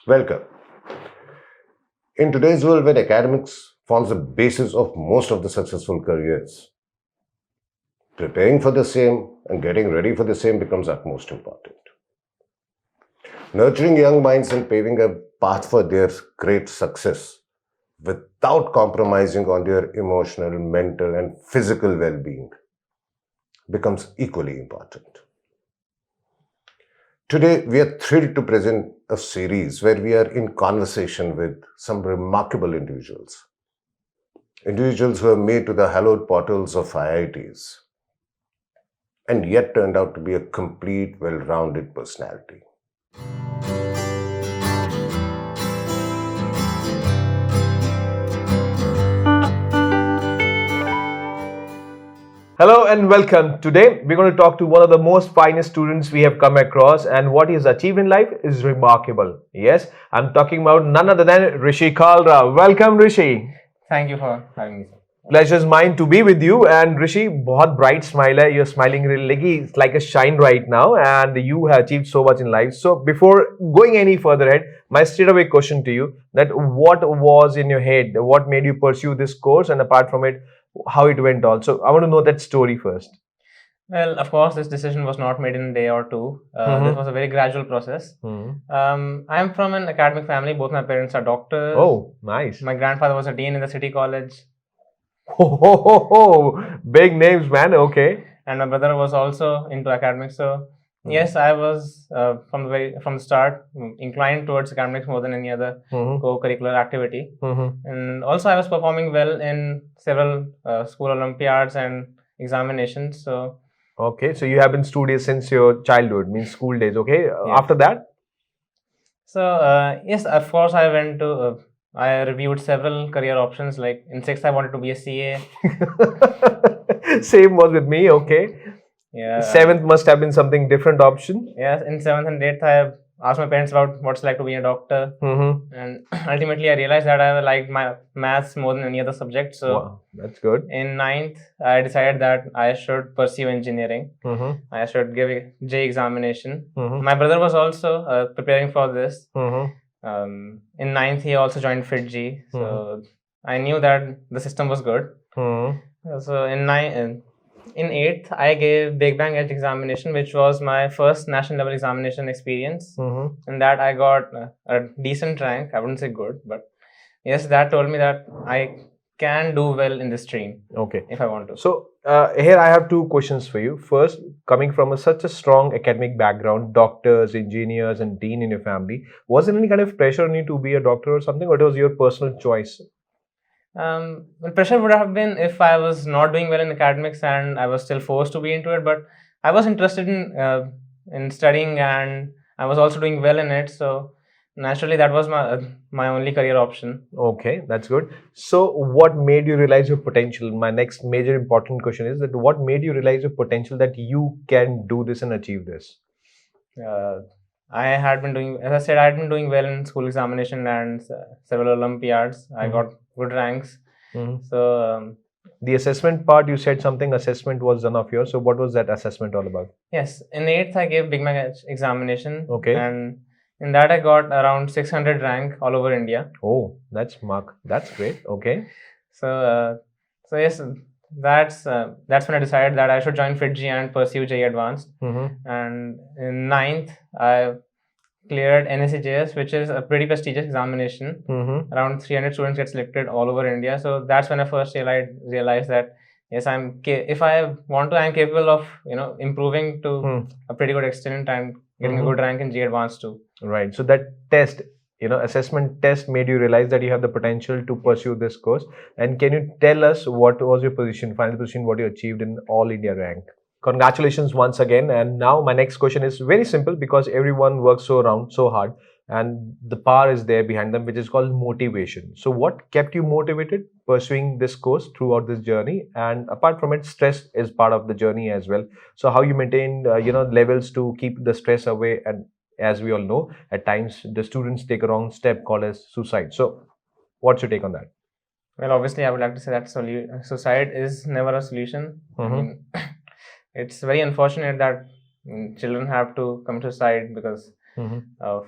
Welcome. In today's world where academics forms the basis of most of the successful careers, preparing for the same and getting ready for the same becomes utmost important. Nurturing young minds and paving a path for their great success without compromising on their emotional, mental, and physical well-being becomes equally important. Today, we are thrilled to present a series where we are in conversation with some remarkable individuals who have made to the hallowed portals of IITs and yet turned out to be a complete, well-rounded personality. Hello and welcome. Today we're going to talk to one of the most finest students we have come across, and what he has achieved in life is remarkable. Yes, I'm talking about none other than Rishi Kalra. Welcome, Rishi. Thank you for having me, sir. Pleasure's mine to be with you. And Rishi, बहुत bright smile है. You're smiling really, it's like a shine right now, and you have achieved so much in life. So before going any further ahead, my straight away question to you: that what was in your head? What made you pursue this course, and apart from it, how it went on? So I want to know that story first. Well, of course, this decision was not made in a day or two. This was a very gradual process. I am from an academic family. Both my parents are doctors. Oh, nice. My grandfather was a dean in the city college. Oh, big names, man. Okay. And my brother was also into academics. So yes, I was from the start inclined towards academics more than any other co-curricular activity. And also I was performing well in several school olympiads and examinations. So okay, so you have been studious since your childhood, means school days. Okay, yes. After that? So yes, of course I went to I reviewed several career options. Like in 6th, I wanted to be a CA. Same was with me. Okay. Yeah. 7th must have been something different option. Yes, in 7th and 8th, I asked my parents about what's like to be a doctor, and ultimately I realized that I liked my maths more than any other subject. So wow, that's good. In 9th, I decided that I should pursue engineering. I should give a JEE examination. My brother was also preparing for this. In 9th, he also joined FIITJEE. So I knew that the system was good. So in 8th, I gave Big Bang Edge examination, which was my first national level examination experience. In that, I got a decent rank. I wouldn't say good, but yes, that told me that I can do well in this stream. Okay. If I want to. So here I have two questions for you. First, coming from such a strong academic background, doctors, engineers, and dean in your family, was there any kind of pressure on you to be a doctor or something, or it was your personal choice? Well, pressure would have been if I was not doing well in academics and I was still forced to be into it, but I was interested in studying and I was also doing well in it. So naturally, that was my only career option. Okay, that's good. So what made you realize your potential? My next major important question is that what made you realize your potential that you can do this and achieve this? I had been doing, as I said, I had been doing well in school examination and several olympiads. I got good ranks. So the assessment part, you said something assessment was done of yours. So what was that assessment all about? Yes, in 8th I gave Big Bang examination. Okay. And in that I got around 600 rank all over India. Oh, that's great. Okay. So yes, that's when I decided that I should join FIITJEE and pursue JEE Advanced. And in 9th I cleared NSEJS, which is a pretty prestigious examination. Around 300 students get selected all over India. So that's when I first realized that yes, if I want to, I'm capable of improving to a pretty good extent and getting a good rank in JEE Advanced too. Right. So that test, assessment test made you realize that you have the potential to pursue this course. And can you tell us what was your position, final position, what you achieved in all India rank? Congratulations once again. And now my next question is very simple, because everyone works so hard and the power is there behind them, which is called motivation. So what kept you motivated pursuing this course throughout this journey? And apart from it, stress is part of the journey as well. So how you maintain levels to keep the stress away? And as we all know, at times the students take a wrong step called as suicide. So what's your take on that? Well, obviously I would like to say that suicide is never a solution. I mean, it's very unfortunate that children have to commit suicide because of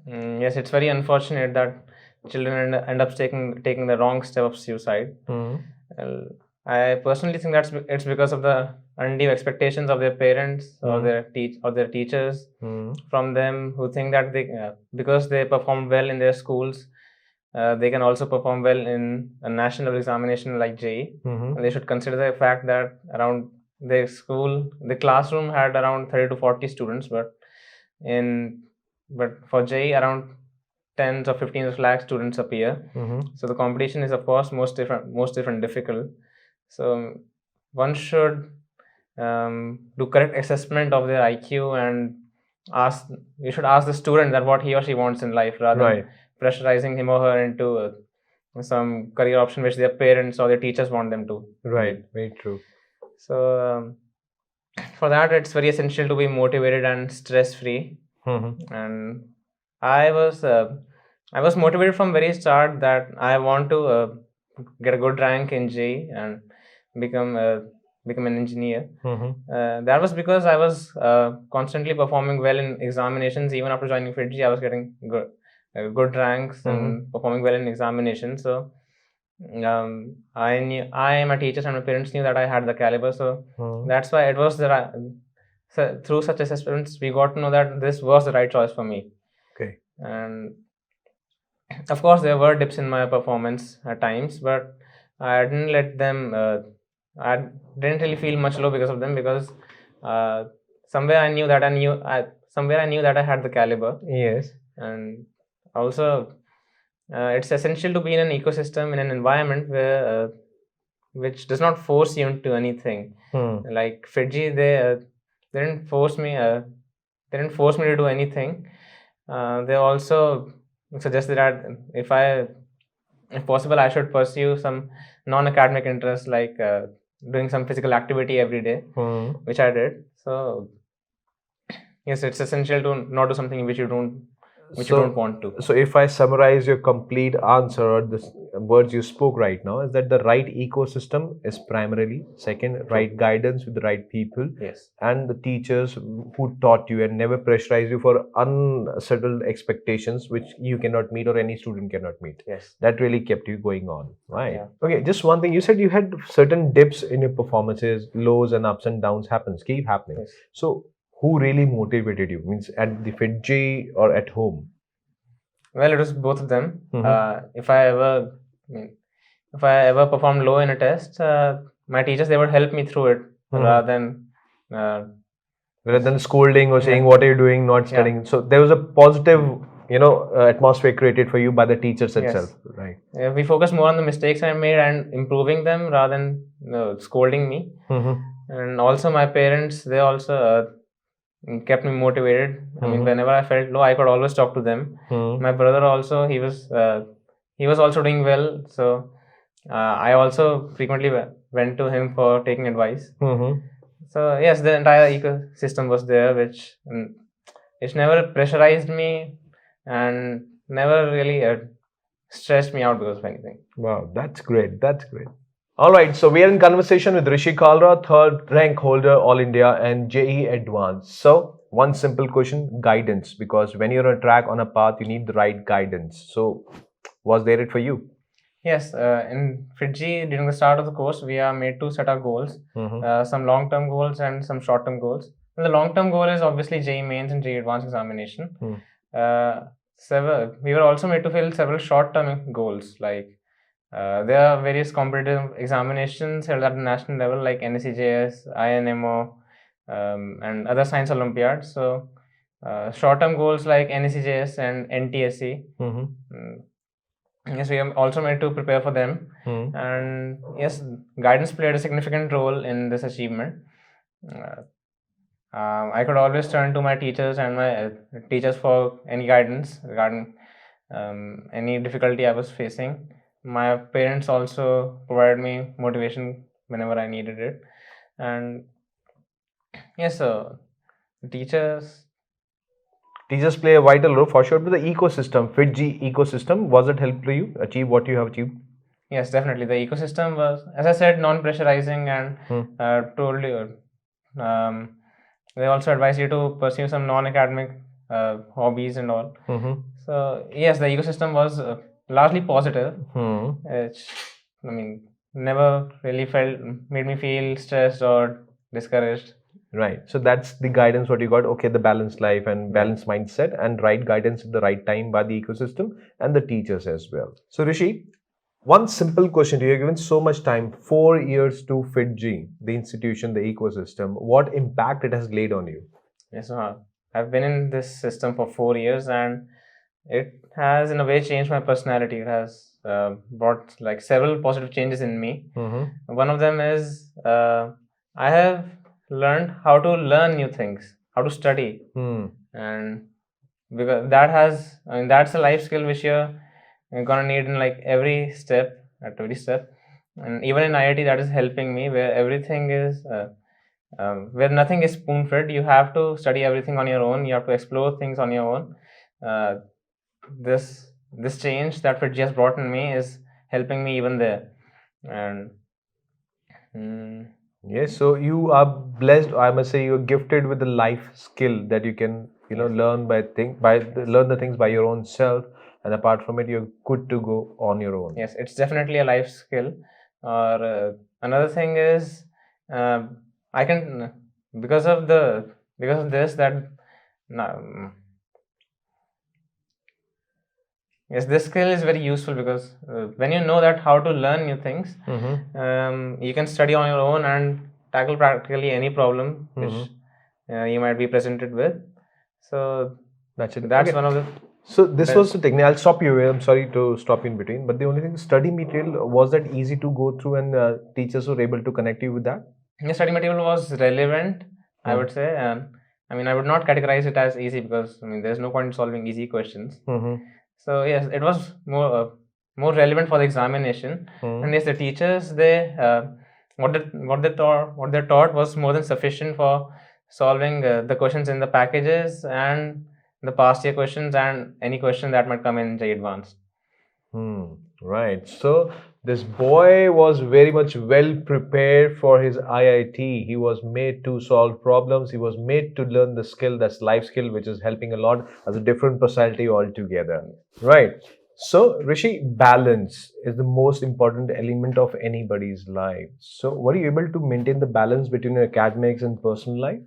Yes, it's very unfortunate that children end up taking the wrong step of suicide. Well, I personally think it's because of the undue expectations of their parents or their teachers from them, who think that because they perform well in their schools, they can also perform well in a national examination like JEE. And they should consider the fact that around their school, the classroom had around 30 to 40 students, but for JEE around tens or 15 of lakh students appear. So the competition is of course most difficult. So one should do correct assessment of their IQ, and you should ask the student that what he or she wants in life, rather than pressurizing him or her into some career option which their parents or their teachers want them to. Right, very true. So for that, it's very essential to be motivated and stress free. And I was motivated from very start that I want to get a good rank in JEE and become an engineer. That was because I was constantly performing well in examinations. Even after joining FIITJEE, I was getting good ranks and performing well in examinations. So my teachers and my parents knew that I had the caliber. So that's why it was so through such assessments we got to know that this was the right choice for me. Okay. And of course there were dips in my performance at times, but I didn't let them I didn't really feel much low because of them, because somewhere I knew that I had the caliber. Yes. And also it's essential to be in an ecosystem, in an environment where which does not force you into anything. Like FIITJEE, they didn't force me to do anything. They also suggested that if possible, I should pursue some non-academic interests, like doing some physical activity every day, which I did. So yes, it's essential to not do something which you don't want to. So if I summarize your complete answer, or the words you spoke right now, is that the right ecosystem is primarily, second, right guidance with the right people, yes, and the teachers who taught you and never pressurized you for unsettled expectations which you cannot meet or any student cannot meet. Yes, that really kept you going on, right? Yeah. Okay, just one thing, you said you had certain dips in your performances, lows and ups and downs keep happening. Yes. So who really motivated you? Means at the FIITJEE or at home? Well, it was both of them. If I ever performed low in a test, my teachers, they would help me through it, rather than scolding or saying what are you doing, not studying. So there was a positive atmosphere created for you by the teachers itself, right? We focused more on the mistakes I made and improving them, rather than scolding me. And also my parents, they also kept me motivated. I mean, whenever I felt low, I could always talk to them. My brother also, he was also doing well, so I also frequently went to him for taking advice. So yes, the entire ecosystem was there, which never pressurized me and never really stressed me out because of anything. Wow, that's great. That's great. All right, so we are in conversation with Rishi Kalra, third rank holder All India and JEE Advanced. So one simple question, guidance, because when you're on a track, on a path, you need the right guidance. So was there it for you? Yes, in FIITJEE, during the start of the course, we are made to set our goals, some long-term goals and some short-term goals. And the long-term goal is obviously JEE Mains and JEE Advanced examination. We were also made to fill several short-term goals, like there are various competitive examinations held at the national level, like NSCJS, INMO, and other science olympiads. So short-term goals like NSCJS and NTSE. Yes, we are also made to prepare for them. And yes, guidance played a significant role in this achievement. I could always turn to my teachers and my teachers for any guidance regarding any difficulty I was facing. My parents also provided me motivation whenever I needed it. And yes, so teachers play a vital role for sure. But the ecosystem, FIITJEE ecosystem, was it helpful you achieve what you have achieved? Yes, definitely. The ecosystem was, as I said, non-pressurizing, and totally. They also advise you to pursue some non-academic hobbies and all. So yes, the ecosystem was largely positive. Which, I mean, never really made me feel stressed or discouraged. Right. So that's the guidance what you got. Okay, the balanced life and balanced mindset and right guidance at the right time by the ecosystem and the teachers as well. So Rishi, one simple question to you. You're given so much time, 4 years to FIITJEE, the institution, the ecosystem. What impact it has laid on you? Yes, I've been in this system for 4 years, and it has in a way changed my personality. It has brought like several positive changes in me. One of them is I have learned how to learn new things, how to study, and because that has, I mean, that's a life skill which you're gonna need in like every step, at every step, and even in IIT that is helping me, where everything is where nothing is spoon fed. You have to study everything on your own. You have to explore things on your own. This change that FIITJEE has brought in me is helping me even there. And yes, so you are blessed. I must say, you're gifted with the life skill that you can, learn learn the things by your own self, and apart from it, you're good to go on your own. Yes, it's definitely a life skill. Or another thing is, I can, because of this, that yes, this skill is very useful because when you know that how to learn new things, you can study on your own and tackle practically any problem which you might be presented with. So that's it. That's Okay. one of the. So this was the technique. I'll stop you here. I'm sorry to stop you in between. But the only thing, study material, was that easy to go through, and teachers were able to connect you with that? The study material was relevant, I would say. I mean, I would not categorize it as easy because, I mean, there's no point in solving easy questions. So yes, it was more relevant for the examination. And yes, the teachers, they what they taught was more than sufficient for solving the questions in the packages and the past year questions and any question that might come in JEE Advanced. Right. So this boy was very much well prepared for his IIT. He was made to solve problems. He was made to learn the skill, that's life skill, which is helping a lot as a different personality altogether. Right. So Rishi, balance is the most important element of anybody's life. So were you able to maintain the balance between your academics and personal life?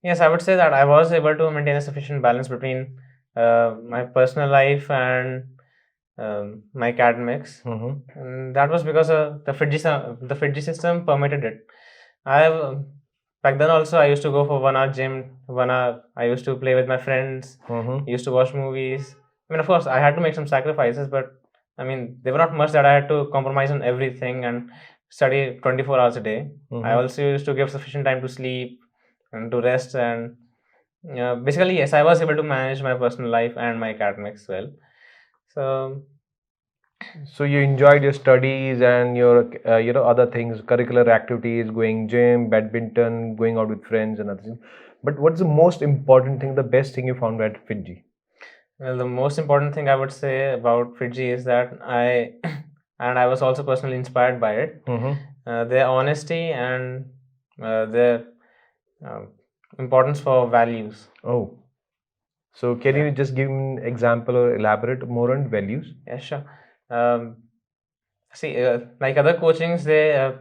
Yes, I would say that I was able to maintain a sufficient balance between my personal life and my academics, and that was because the FIITJEE system permitted it. Back then also I used to go for 1 hour gym, 1 hour I used to play with my friends, used to watch movies. I mean, of course, I had to make some sacrifices, but I mean, they were not much that I had to compromise on everything and study 24 hours a day. I also used to give sufficient time to sleep and to rest, and basically, yes, I was able to manage my personal life and my academics well. So you enjoyed your studies and your other things, curricular activities, going gym, badminton, going out with friends and other things. But what's the most important thing, the best thing you found at FIITJEE? Well, the most important thing I would say about FIITJEE is that I was also personally inspired by it. Their honesty and their importance for values. Oh, so can you just give an example or elaborate more on values? Yeah, sure. See, like other coachings, they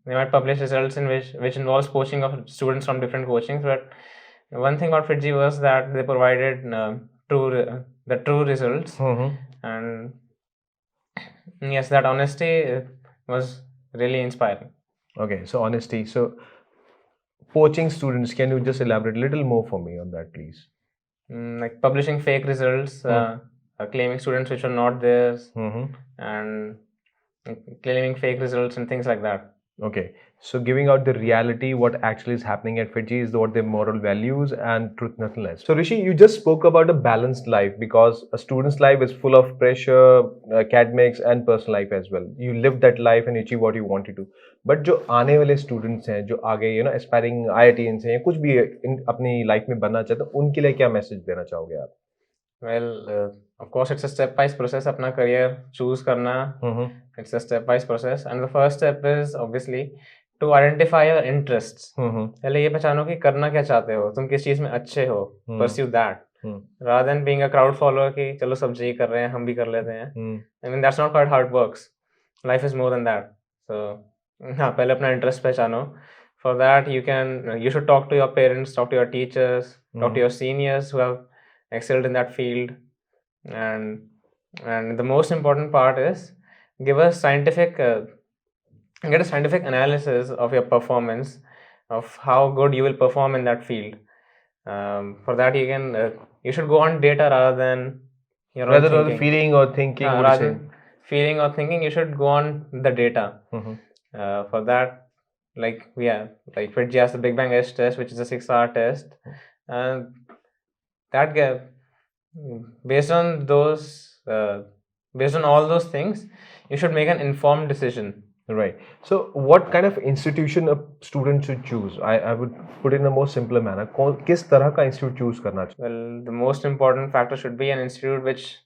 might publish results in which involves coaching of students from different coachings. But one thing about FIITJEE was that they provided true results, and yes, that honesty was really inspiring. Okay, so honesty. So coaching students, can you just elaborate a little more for me on that, please? Like publishing fake results, claiming students which are not theirs, and claiming fake results and things like that. Okay, so giving out the reality, what actually is happening at FIITJEE is what their moral values and truth, nothing less. So Rishi, you just spoke about a balanced life because a student's life is full of pressure, academics and personal life as well. You live that life and achieve what you wanted to. But जो आने वाले students हैं, जो आगे aspiring IITians हैं, या कुछ भी अपनी life में बनना चाहते हैं, उनके लिए क्या message देना चाहोगे आप? Well, of course, it's a step-wise process. अपना career choose करना, it's a step-wise process, and the first step is obviously to identify your interests. पहले ये पहचानो कि करना क्या चाहते हो, तुम किस चीज में अच्छे हो, pursue that. Rather than being a crowd follower कि चलो सब JEE कर रहे हैं, हम भी कर लेते हैं. I mean that's not quite how it works. Life is more than that. So हाँ, पहले अपना interest पहचानो. For that you should talk to your parents, talk to your teachers, talk to your seniors who have excelled in that field, and the most important part is give a scientific get a scientific analysis of your performance, of how good you will perform in that field. For that you should go on data rather than your own thinking. Rather feeling or thinking. Rather than feeling or thinking, you should go on the data. For that, like FIITJEE has the Big Bang Edge test, which is a 6-hour test, and based on all those things, you should make an informed decision. Right. So what kind of institution a student should choose? I would put it in a more simpler manner. किस तरह का institute choose करना चाहिए? Well, the most important factor should be an institute which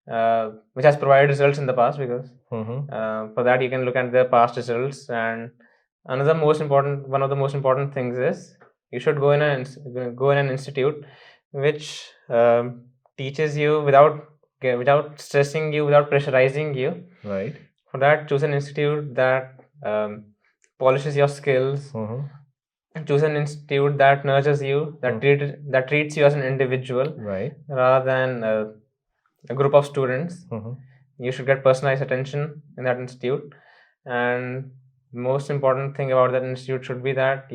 has provided results in the past, because for that you can look at their past results. And one of the most important things is you should go in an institute which teaches you without stressing you, without pressurizing you. Right. For that, choose an institute that polishes your skills. Choose an institute that nurtures you, that treats you as an individual, right, rather than a group of students. You should get personalized attention in that institute. And the most important thing about that institute should be that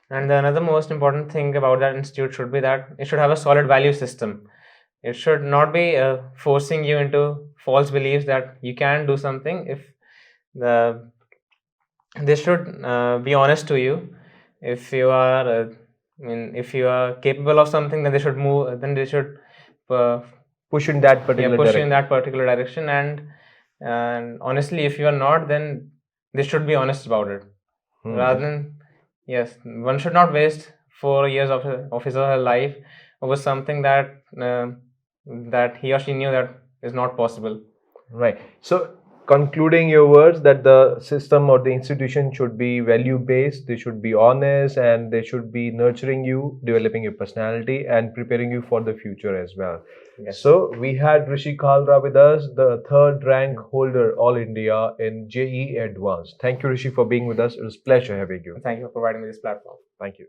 another most important thing about that institute should be that it should have a solid value system. It should not be forcing you into false beliefs that you can do something. They should be honest to you. If you are capable of something, then they should push in that particular direction. And honestly, if you are not, then they should be honest about it. Rather than, one should not waste 4 years of his or her life over something that he or she knew that is not possible. Right. So concluding your words, that the system or the institution should be value based, they should be honest, and they should be nurturing you, developing your personality, and preparing you for the future as well. Yes. So we had Rishi Kalra with us, the 3rd rank holder all India in JEE Advanced. Thank you, Rishi, for being with us. It was a pleasure having you. Thank you for providing me this platform. Thank you.